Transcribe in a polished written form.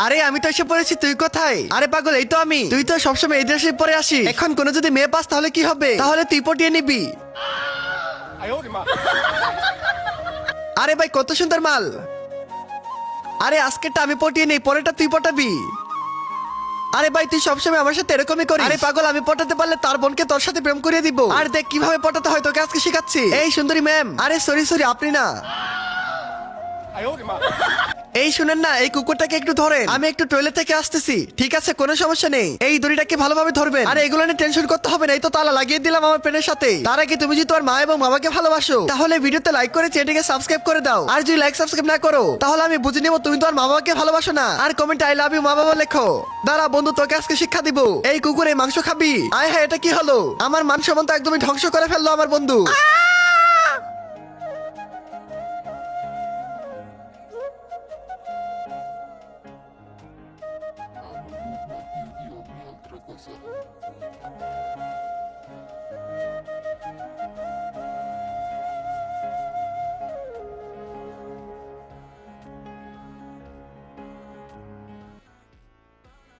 আরে আমি তো এসে পড়েছি, তুই কোথায়? আরে পাগল, এই তো আমি। তুই তো সবসময় এই ড্রেসে পরে আসিস, এখন কোনো যদি মেয়ে পাস তাহলে কি হবে? তাহলে তুই পটিয়ে নিবি। আরে ভাই কত সুন্দর মাল। আরে আজকেরটা আমি পটিয়ে নেই, পরেরটা তুই পটাবি। আরে ভাই তুই সবসময় আমার সাথে এরকমই করিস। আরে পাগল, আমি পটাতে পারলে তার বোনকে তোর সাথে প্রেম করিয়ে দিব। আর দেখ কিভাবে পটাতে হয়, তোকে আজকে শিখাচ্ছি। এই সুন্দরী ম্যাম, আরে সরি সরি, আপনি না। এই শুনেন না, এই কুকুরটাকে একটু ধরেন, আমি একটু টয়লেট থেকে আসতেছি। ঠিক আছে, কোনো সমস্যা নেই। এই দড়িটাকে ভালোভাবে ধরবেন। আর এগুলো নিয়ে টেনশন করতে হবে না, এই তো তালা লাগিয়ে দিলাম আমার পেনের সাথে। তার আগে তুমি যদি তোমার মা এবং বাবাকে ভালোবাসো তাহলে ভিডিওতে লাইক করে চ্যানেলটিকে সাবস্ক্রাইব করে দাও। আর যদি লাইক সাবস্ক্রাইব না করো তাহলে আমি বুঝে নেবো তুমি তোমার মা বাবাকে ভালোবাসো না। আর কমেন্টে আই লাভ ইউ মা বাবা লেখো। দাঁড়া বন্ধু, তোকে আজকে শিক্ষা দিব। এই কুকুর এই মাংস খাবি? আয় হ্যাঁ, এটা কি হলো? আমার মান সম্মান তো একদমই ধ্বংস করে ফেললো আমার বন্ধু।